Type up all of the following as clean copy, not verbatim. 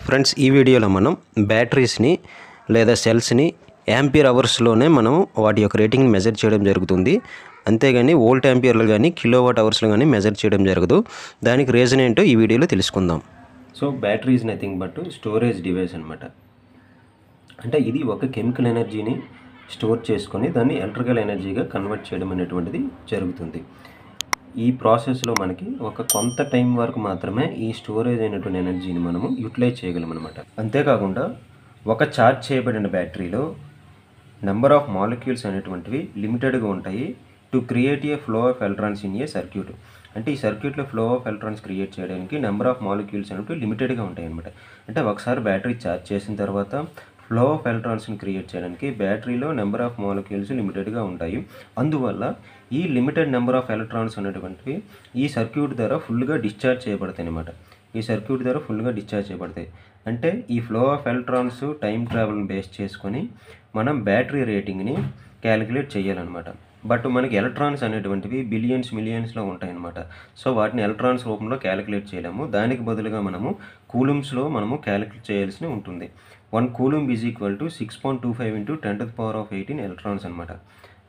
Friends, ఈ వీడియోలో మనం బ్యాటరీస్ని లేదా సెల్స్ని యాంపియర్ అవర్స్లోనే మనం వాటి యొక్క రేటింగ్ని మెజర్ చేయడం జరుగుతుంది. అంతేగాని వోల్ట్ యాంపియర్లు కానీ కిలోవాట్ అవర్స్లో కానీ మెజర్ చేయడం జరగదు. దానికి రీజన్ ఏంటో ఈ వీడియోలో తెలుసుకుందాం. So battery is nothing but storage device అనమాట. అంటే ఇది ఒక కెమికల్ ఎనర్జీని స్టోర్ చేసుకొని దాన్ని ఎలక్ట్రికల్ ఎనర్జీగా కన్వర్ట్ చేయడం అనేటువంటిది జరుగుతుంది. ఈ ప్రాసెస్లో మనకి ఒక కొంత టైం వరకు మాత్రమే ఈ స్టోరేజ్ అయినటువంటి ఎనర్జీని మనము యూటిలైజ్ చేయగలం అనమాట. అంతేకాకుండా ఒక ఛార్జ్ చేయబడిన బ్యాటరీలో నెంబర్ ఆఫ్ మాలిక్యూల్స్ అనేటువంటివి లిమిటెడ్గా ఉంటాయి to create a flow of electrons in a circuit. అంటే ఈ సర్క్యూట్లో ఫ్లో ఆఫ్ ఎలక్ట్రాన్స్ క్రియేట్ చేయడానికి నెంబర్ ఆఫ్ మాలిక్యూల్స్ అనేవి లిమిటెడ్గా ఉంటాయి అనమాట. అంటే ఒకసారి బ్యాటరీ ఛార్జ్ చేసిన తర్వాత ఫ్లో ఆఫ్ ఎలక్ట్రాన్స్ని క్రియేట్ చేయడానికి బ్యాటరీలో నెంబర్ ఆఫ్ మాలిక్యూల్స్ లిమిటెడ్గా ఉంటాయి. అందువల్ల ఈ లిమిటెడ్ నెంబర్ ఆఫ్ ఎలక్ట్రాన్స్ అనేటువంటివి ఈ సర్క్యూట్ ద్వారా ఫుల్గా డిశ్చార్జ్ చేయబడతాయి అనమాట. ఈ సర్క్యూట్ ద్వారా ఫుల్గా డిశ్చార్జ్ చేయబడతాయి. అంటే ఈ ఫ్లో ఆఫ్ ఎలక్ట్రాన్స్ టైం ట్రావెల్ని బేస్ చేసుకొని మనం బ్యాటరీ రేటింగ్ని క్యాలిక్యులేట్ చేయాలన్నమాట. బట్ మనకి ఎలక్ట్రాన్స్ అనేటువంటివి బిలియన్స్ మిలియన్స్లో ఉంటాయన్నమాట. సో వాటిని ఎలక్ట్రాన్స్ రూపంలో క్యాలిక్యులేట్ చేయలేము. దానికి బదులుగా మనము కూలుమ్స్లో మనము క్యాలిక్యులేట్ చేయాల్సి ఉంటుంది. 1 coulomb is equal to 6.25 × 10⁻18 electrons అనమాట.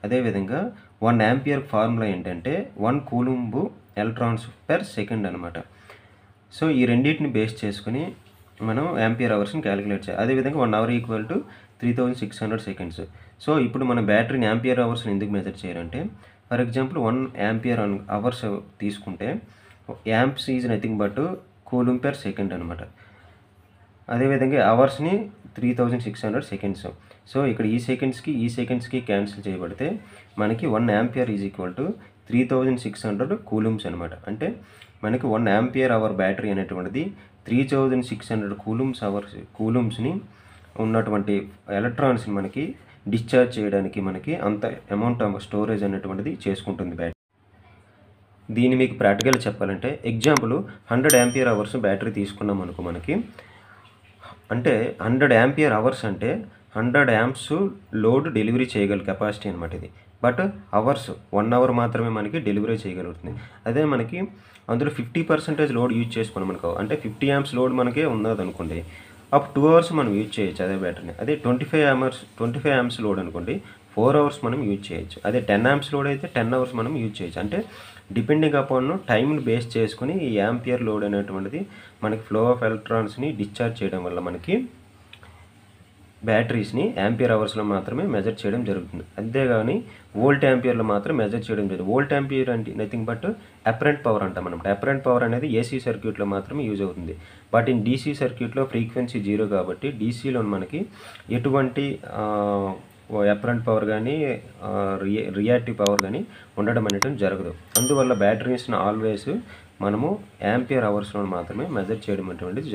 అదేవిధంగా 1 యాంపియర్ ఫార్ములా ఏంటంటే 1 కూలుంబ్ ఎలక్ట్రాన్స్ పెర్ సెకండ్ అనమాట. సో ఈ రెండింటిని బేస్ చేసుకుని మనం యాంపియర్ అవర్స్ని క్యాలిక్యులేట్ చేయాలి. అదేవిధంగా 1 hour equal to 3600 seconds. So ఇప్పుడు మన బ్యాటరీని యాంపియర్ అవర్స్ని ఎందుకు మెజర్ చేయాలంటే, ఫర్ ఎగ్జాంపుల్ 1 యాంపియర్ అవర్స్ తీసుకుంటే amps is nothing but coulomb per second అనమాట. అదేవిధంగా అవర్స్ని 3600 సెకండ్స్. సో ఇక్కడ ఈ సెకండ్స్కి క్యాన్సిల్ చేయబడితే మనకి 1 ampere is equal to 3600 coulombs అనమాట. అంటే మనకి 1 యాంపియర్ అవర్ బ్యాటరీ అనేటువంటిది 3600 కూలుమ్స్ని ఉన్నటువంటి ఎలక్ట్రాన్స్ని మనకి డిశ్చార్జ్ చేయడానికి మనకి అంత అమౌంట్ ఆఫ్ స్టోరేజ్ అనేటువంటిది చేసుకుంటుంది బ్యాటరీ. దీన్ని మీకు ప్రాక్టికల్ చెప్పాలంటే ఎగ్జాంపుల్ 100 యాంపియర్ అవర్స్ బ్యాటరీ తీసుకున్నాం అనుకో, మనకి అంటే 100 యాంపియర్ అవర్స్ అంటే 100 యాంప్స్ లోడ్ డెలివరీ చేయగల కెపాసిటీ అనమాట ఇది. బట్ అవర్స్ 1 అవర్ మాత్రమే మనకి డెలివరీ చేయగలుగుతుంది. అదే మనకి అందులో 50% లోడ్ యూజ్ చేసుకున్నాం అనుకో, అంటే 50 యాంప్స్ లోడ్ మనకే ఉన్నది అనుకోండి, అప్పుడు 2 అవర్స్ మనం యూజ్ చేయొచ్చు అదే బ్యాటరీని. అదే 25 యాంప్స్ లోడ్ అనుకోండి, 4 అవర్స్ మనం యూజ్ చేయొచ్చు. అదే 10 యాంప్స్ లోడ్ అయితే 10 అవర్స్ మనం యూజ్ చేయొచ్చు. అంటే డిపెండింగ్ అపాన్ టైంని బేస్ చేసుకుని ఈ యాంపియర్ లోడ్ అనేటువంటిది మనకి ఫ్లో ఆఫ్ ఎలక్ట్రాన్స్ని డిశ్చార్జ్ చేయడం వల్ల మనకి బ్యాటరీస్ని యాంపియర్ అవర్స్లో మాత్రమే మెజర్ చేయడం జరుగుతుంది. అంతేగాని వోల్ట్ యాంపియర్లో మాత్రం మెజర్ చేయడం జరుగుతుంది. వోల్ట్ యాంపియర్ అంటే నథింగ్ బట్ అపరెంట్ పవర్ అంటాం మనం. అపరెంట్ పవర్ అనేది ఏసీ సర్క్యూట్లో మాత్రమే యూజ్ అవుతుంది. బట్ ఇన్ డీసీ సర్క్యూట్లో ఫ్రీక్వెన్సీ 0 కాబట్టి డీసీలో మనకి ఎటువంటి అపరెంట్ పవర్ కానీ రియాక్టివ్ పవర్ కానీ ఉండడం అనేది జరగదు. అందువల్ల బ్యాటరీస్ని ఆల్వేస్ మనము యాంపియర్ అవర్స్లో మాత్రమే మెజర్ చేయడం అటువంటిది జరుగుతుంది.